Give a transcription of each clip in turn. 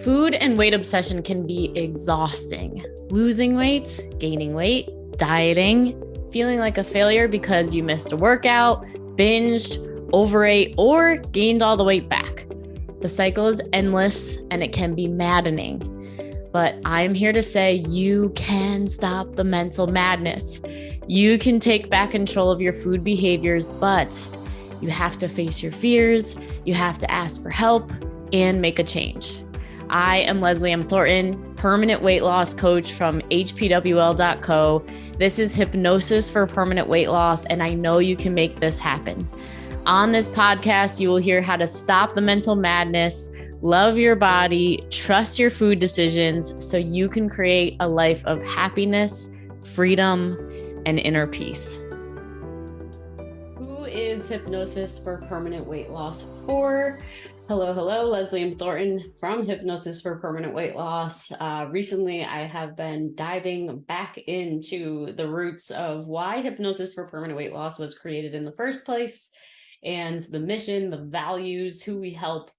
Food and weight obsession can be exhausting. Losing weight, gaining weight, dieting, feeling like a failure because you missed a workout, binged, overate, or gained all the weight back. The cycle is endless and it can be maddening. But I'm here to say you can stop the mental madness. You can take back control of your food behaviors, but you have to face your fears, you have to ask for help, and make a change. I am Leslie M. Thornton, permanent weight loss coach from hpwl.co. This is Hypnosis for Permanent Weight Loss, and I know you can make this happen. On this podcast, you will hear how to stop the mental madness, love your body, trust your food decisions so you can create a life of happiness, freedom, and inner peace. Who is Hypnosis for Permanent Weight Loss for? Hello, Leslie M. Thornton from Hypnosis for Permanent Weight Loss. Recently, I have been diving back into the roots of why Hypnosis for Permanent Weight Loss was created in the first place, and the mission, the values, who we help.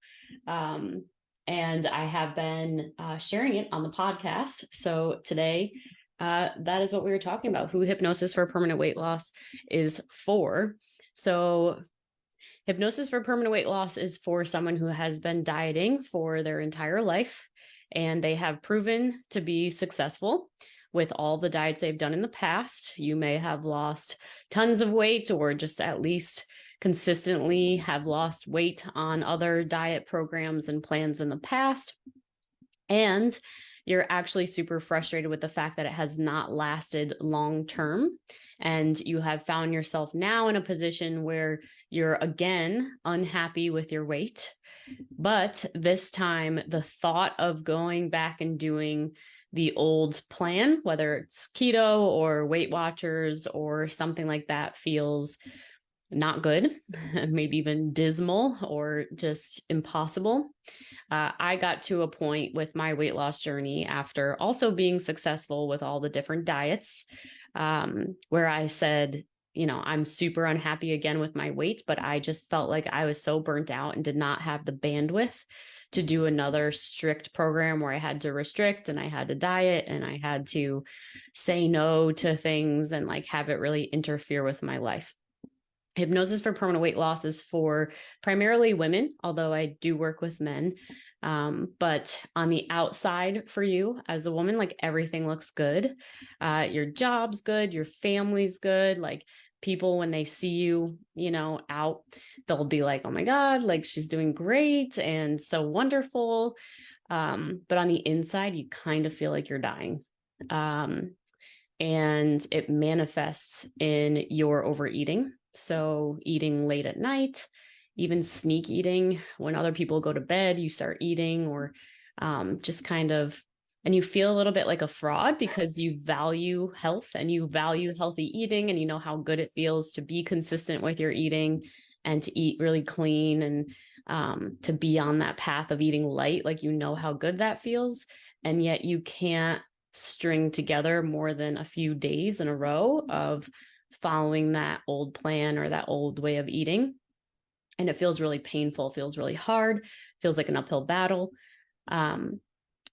And I have been sharing it on the podcast. So today, that is what we were talking about, who Hypnosis for Permanent Weight Loss is for. So Hypnosis for Permanent Weight Loss is for someone who has been dieting for their entire life, and they have proven to be successful with all the diets they've done in the past. You may have lost tons of weight or just at least consistently have lost weight on other diet programs and plans in the past. And you're actually super frustrated with the fact that it has not lasted long term. And you have found yourself now in a position where you're again unhappy with your weight. But this time, the thought of going back and doing the old plan, whether it's keto or Weight Watchers or something like that, feels not good, maybe even dismal or just impossible. I got to a point with my weight loss journey after also being successful with all the different diets, where I said, I'm super unhappy again with my weight, but I just felt like I was so burnt out and did not have the bandwidth to do another strict program where I had to restrict and I had to diet and I had to say no to things and have it really interfere with my life. Hypnosis for Permanent Weight Loss is for primarily women, although I do work with men. But on the outside for you as a woman, everything looks good. Your job's good, your family's good. People, when they see you, out, they'll be like, oh my God, she's doing great and so wonderful. But on the inside, you kind of feel like you're dying. And it manifests in your overeating. So eating late at night, even sneak eating when other people go to bed, you start eating, or just and you feel a little bit like a fraud because you value health and you value healthy eating and you know how good it feels to be consistent with your eating and to eat really clean and to be on that path of eating light, how good that feels. And yet you can't string together more than a few days in a row of following that old plan or that old way of eating. And it feels really painful, feels really hard, feels like an uphill battle.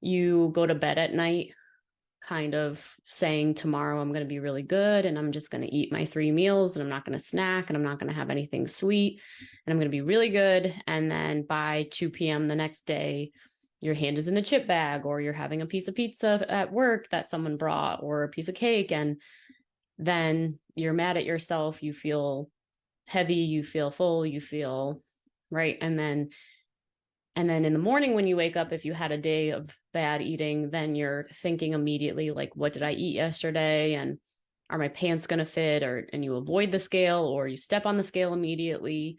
You go to bed at night kind of saying, tomorrow I'm going to be really good and I'm just going to eat my 3 meals and I'm not going to snack and I'm not going to have anything sweet and I'm going to be really good. And then by 2 p.m. the next day, your hand is in the chip bag, or you're having a piece of pizza at work that someone brought, or a piece of cake, and then you're mad at yourself, you feel heavy, you feel full, you feel right. And then in the morning when you wake up, if you had a day of bad eating, then you're thinking immediately, what did I eat yesterday? And are my pants going to fit? And you avoid the scale, or you step on the scale immediately.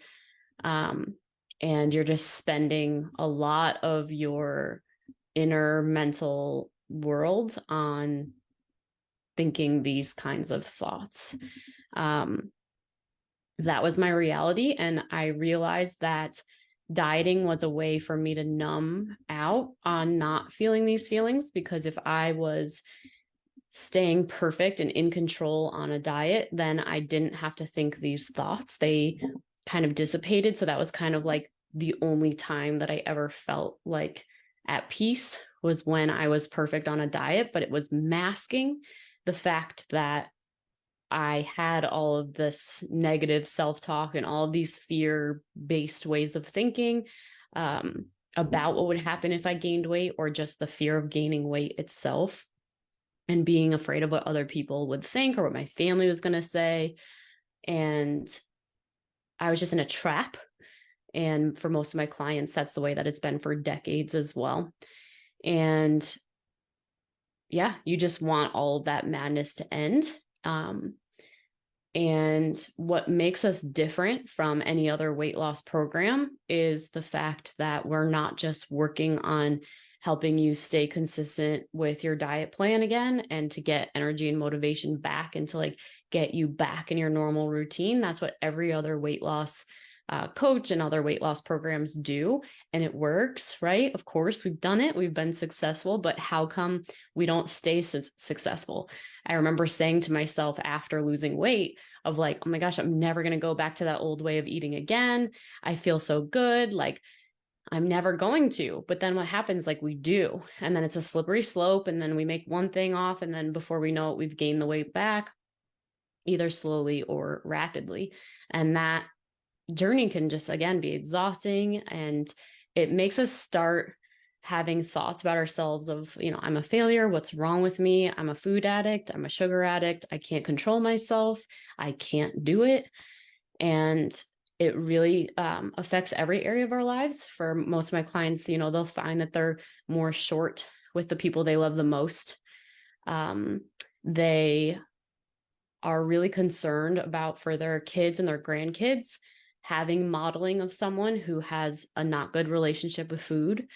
And you're just spending a lot of your inner mental world on thinking these kinds of thoughts. That was my reality. And I realized that dieting was a way for me to numb out on not feeling these feelings, because if I was staying perfect and in control on a diet, then I didn't have to think these thoughts. They kind of dissipated. So that was kind of the only time that I ever felt at peace was when I was perfect on a diet, but it was masking the fact that I had all of this negative self-talk and all of these fear-based ways of thinking about what would happen if I gained weight, or just the fear of gaining weight itself, and being afraid of what other people would think or what my family was going to say. And I was just in a trap. And for most of my clients, that's the way that it's been for decades as well. And yeah, you just want all of that madness to end. And what makes us different from any other weight loss program is the fact that we're not just working on helping you stay consistent with your diet plan again and to get energy and motivation back and to like get you back in your normal routine. That's what every other weight loss coach and other weight loss programs do. And it works, right? Of course, we've done it. We've been successful, but how come we don't stay successful? I remember saying to myself after losing weight of like, oh my gosh, I'm never going to go back to that old way of eating again. I feel so good. Like I'm never going to. But then what happens? Like we do. And then it's a slippery slope. And then we make one thing off. And then before we know it, we've gained the weight back, either slowly or rapidly. And that journey can just, again, be exhausting. And it makes us start having thoughts about ourselves of, I'm a failure. What's wrong with me? I'm a food addict. I'm a sugar addict. I can't control myself. I can't do it. And it really affects every area of our lives. For most of my clients, they'll find that they're more short with the people they love the most. They are really concerned about, for their kids and their grandkids, having modeling of someone who has a not good relationship with food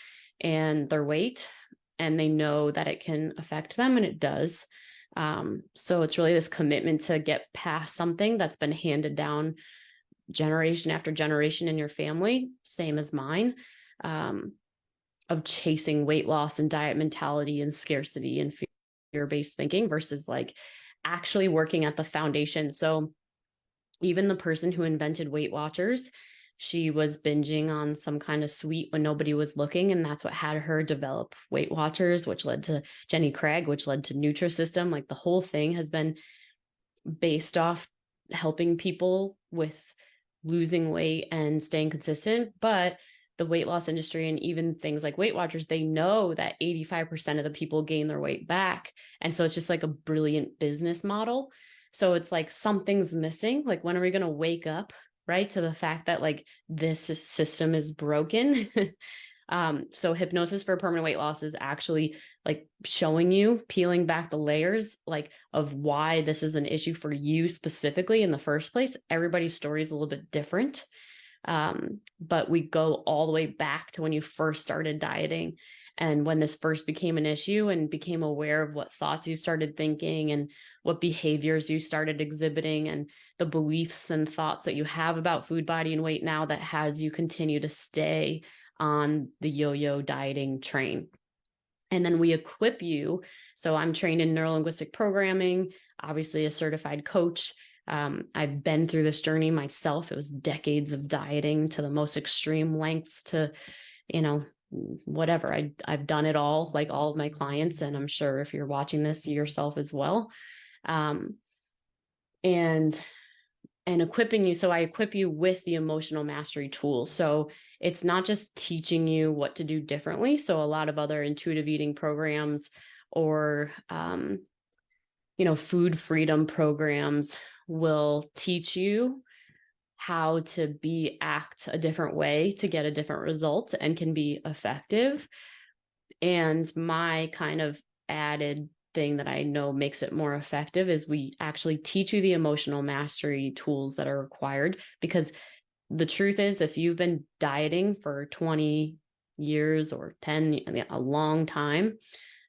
and their weight, and they know that it can affect them, and it does. So it's really this commitment to get past something that's been handed down generation after generation in your family, same as mine, of chasing weight loss and diet mentality and scarcity and fear-based thinking versus like actually working at the foundation. So even the person who invented Weight Watchers, she was binging on some kind of sweet when nobody was looking. And that's what had her develop Weight Watchers, which led to Jenny Craig, which led to Nutrisystem. Like the whole thing has been based off helping people with losing weight and staying consistent. But the weight loss industry and even things like Weight Watchers, they know that 85% of the people gain their weight back. And so it's just like a brilliant business model. So it's like something's missing. Like, when are we going to wake up, right, to the fact that like this system is broken? So Hypnosis for Permanent Weight Loss is actually like showing you, peeling back the layers, like of why this is an issue for you specifically in the first place. Everybody's story is a little bit different. But we go all the way back to when you first started dieting and when this first became an issue and became aware of what thoughts you started thinking and what behaviors you started exhibiting and the beliefs and thoughts that you have about food, body, and weight now that has you continue to stay on the yo-yo dieting train. And then we equip you. So I'm trained in neurolinguistic programming, obviously a certified coach. I've been through this journey myself. It was decades of dieting to the most extreme lengths to, whatever. I've done it all, like all of my clients. And I'm sure if you're watching this yourself as well. And equipping you. So I equip you with the emotional mastery tools. So it's not just teaching you what to do differently. So a lot of other intuitive eating programs or, food freedom programs will teach you how to act a different way to get a different result and can be effective. And my kind of added thing that I know makes it more effective is we actually teach you the emotional mastery tools that are required, because the truth is, if you've been dieting for 20 years or 10, a long time,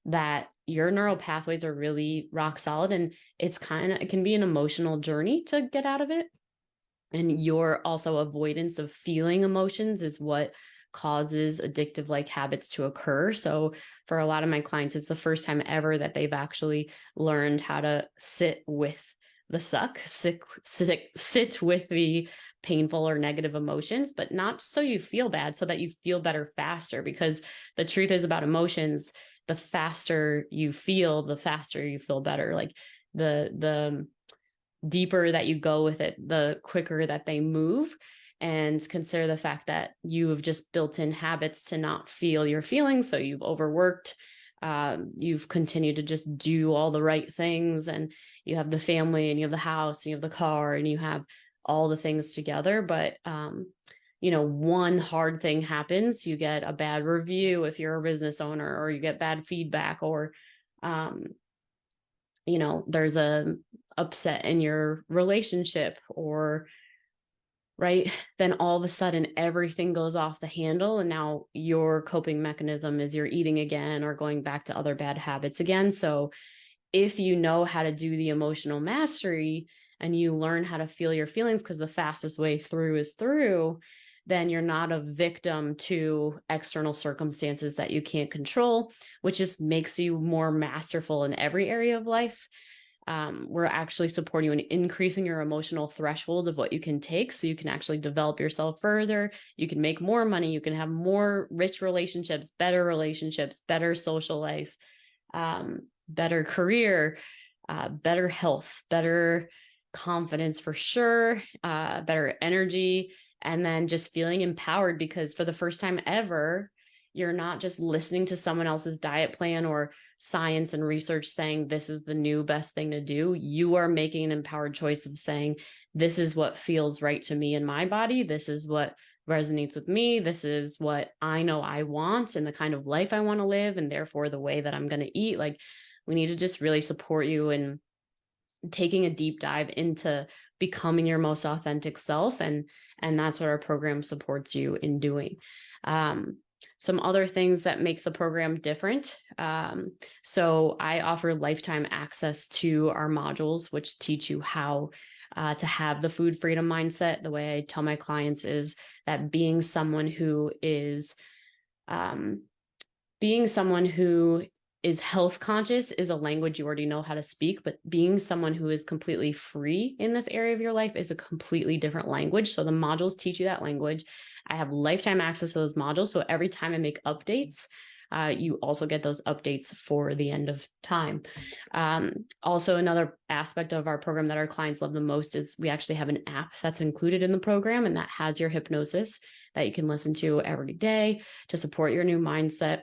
that your neural pathways are really rock solid, and it can be an emotional journey to get out of it. And your also avoidance of feeling emotions is what causes addictive like habits to occur. So for a lot of my clients, it's the first time ever that they've actually learned how to sit with the suck, sit with the painful or negative emotions, but not so you feel bad, so that you feel better faster. Because the truth is about emotions, the faster you feel, the faster you feel better. Like the deeper that you go with it, the quicker that they move. And consider the fact that you have just built in habits to not feel your feelings. So you've overworked, you've continued to just do all the right things, and you have the family, and you have the house, and you have the car, and you have all the things together. But one hard thing happens, you get a bad review if you're a business owner, or you get bad feedback, or there's a upset in your relationship, or right, then all of a sudden everything goes off the handle, and now your coping mechanism is you're eating again or going back to other bad habits again. So if you know how to do the emotional mastery, and you learn how to feel your feelings, because the fastest way through is through, then you're not a victim to external circumstances that you can't control, which just makes you more masterful in every area of life. We're actually supporting you in increasing your emotional threshold of what you can take, so you can actually develop yourself further. You can make more money. You can have more rich relationships, better social life, better career, better health, better confidence for sure, better energy, and then just feeling empowered, because for the first time ever, you're not just listening to someone else's diet plan or science and research saying this is the new best thing to do. You are making an empowered choice of saying, this is what feels right to me in my body. This is what resonates with me. This is what I know I want, and the kind of life I want to live, and therefore the way that I'm going to eat. Like, we need to just really support you in taking a deep dive into becoming your most authentic self. And that's what our program supports you in doing. Some other things that make the program different. So I offer lifetime access to our modules, which teach you how to have the food freedom mindset. The way I tell my clients is that being someone who is health conscious is a language you already know how to speak, but being someone who is completely free in this area of your life is a completely different language. So the modules teach you that language. I have lifetime access to those modules. So every time I make updates, you also get those updates for the end of time. Also, another aspect of our program that our clients love the most is we actually have an app that's included in the program, and that has your hypnosis that you can listen to every day to support your new mindset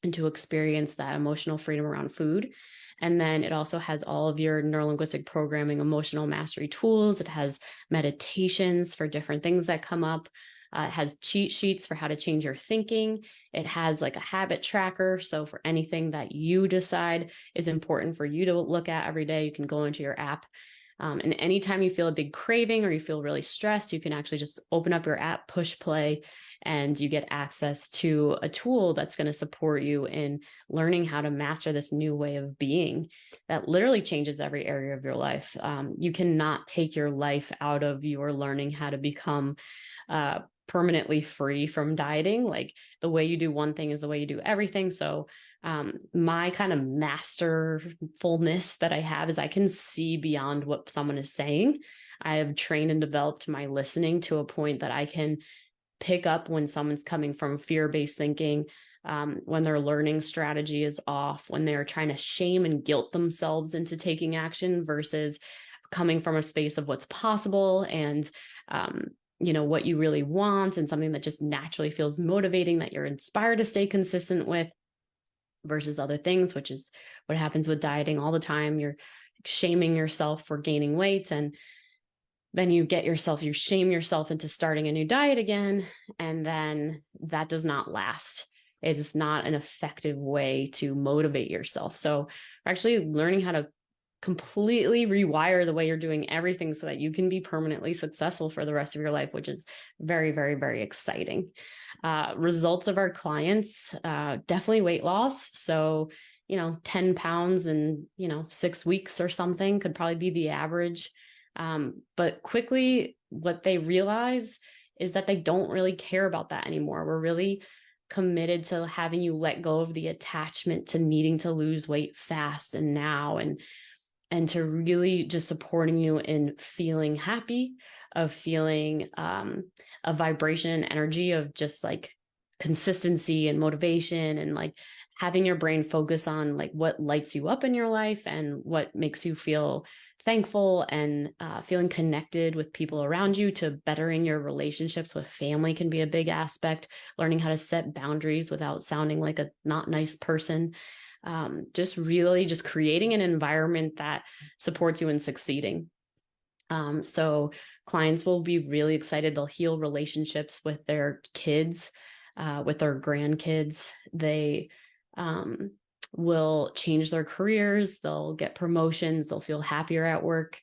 and to experience that emotional freedom around food. And then it also has all of your neurolinguistic programming, emotional mastery tools. It has meditations for different things that come up. It has cheat sheets for how to change your thinking. It has like a habit tracker. So for anything that you decide is important for you to look at every day, you can go into your app. And anytime you feel a big craving or you feel really stressed, you can actually just open up your app, push play, and you get access to a tool that's going to support you in learning how to master this new way of being that literally changes every area of your life. You cannot take your life out of your learning how to become permanently free from dieting. Like, the way you do one thing is the way you do everything. So my kind of masterfulness that I have is I can see beyond what someone is saying. I have trained and developed my listening to a point that I can pick up when someone's coming from fear-based thinking, when their learning strategy is off, when they're trying to shame and guilt themselves into taking action versus coming from a space of what's possible and what you really want, and something that just naturally feels motivating, that you're inspired to stay consistent with, versus other things, which is what happens with dieting all the time. You're shaming yourself for gaining weight, and then you shame yourself into starting a new diet again. And then that does not last. It's not an effective way to motivate yourself. So actually learning how to completely rewire the way you're doing everything so that you can be permanently successful for the rest of your life, which is very, very, very exciting. Results of our clients, definitely weight loss. So, 10 pounds in, 6 weeks or something could probably be the average. But quickly what they realize is that they don't really care about that anymore. We're really committed to having you let go of the attachment to needing to lose weight fast and now. And and to really just supporting you in feeling happy, of feeling a vibration and energy of just like consistency and motivation, and like having your brain focus on like what lights you up in your life and what makes you feel thankful, and feeling connected with people around you, to bettering your relationships with family can be a big aspect. Learning how to set boundaries without sounding like a not nice person. Just really just creating an environment that supports you in succeeding. So clients will be really excited. They'll heal relationships with their kids, with their grandkids. They will change their careers. They'll get promotions. They'll feel happier at work.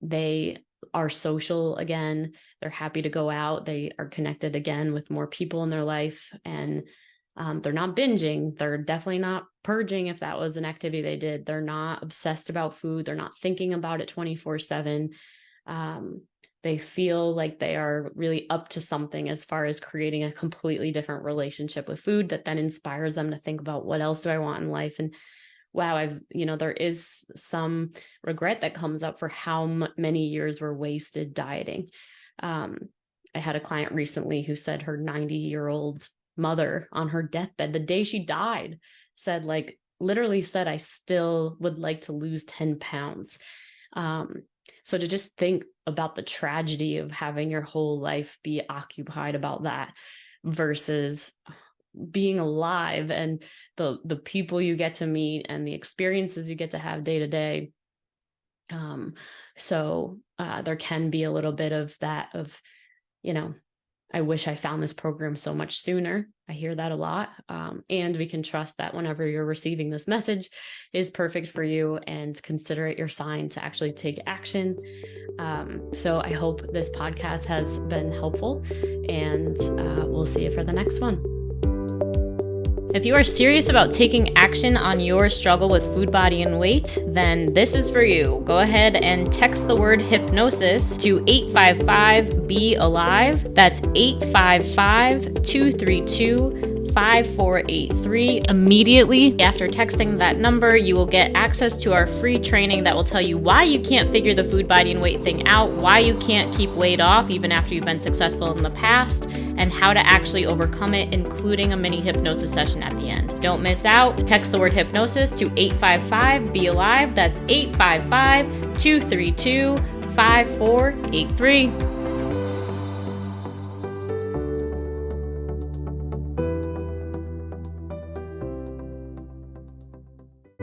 They are social again. They're happy to go out. They are connected again with more people in their life, and they're not binging. They're definitely not purging if that was an activity they did. They're not obsessed about food. They're not thinking about it 24/7. They feel like they are really up to something as far as creating a completely different relationship with food that then inspires them to think about, what else do I want in life? And wow, there is some regret that comes up for how many years were wasted dieting. I had a client recently who said her 90-year-old mother on her deathbed, the day she died, said, like, literally said, I still would like to lose 10 pounds. So to just think about the tragedy of having your whole life be occupied about that versus being alive and the people you get to meet and the experiences you get to have day to day. So there can be a little bit of that of, I wish I found this program so much sooner. I hear that a lot. And we can trust that whenever you're receiving this message is perfect for you, and consider it your sign to actually take action. So I hope this podcast has been helpful, and we'll see you for the next one. If you are serious about taking action on your struggle with food, body, and weight, then this is for you. Go ahead and text the word hypnosis to 855-BE-ALIVE. That's 855-232-5483. Immediately after texting that number, you will get access to our free training that will tell you why you can't figure the food, body, and weight thing out, why you can't keep weight off even after you've been successful in the past, and how to actually overcome it, including a mini hypnosis session at the end. Don't miss out. Text the word hypnosis to 855-BE-ALIVE. That's 855-232-5483.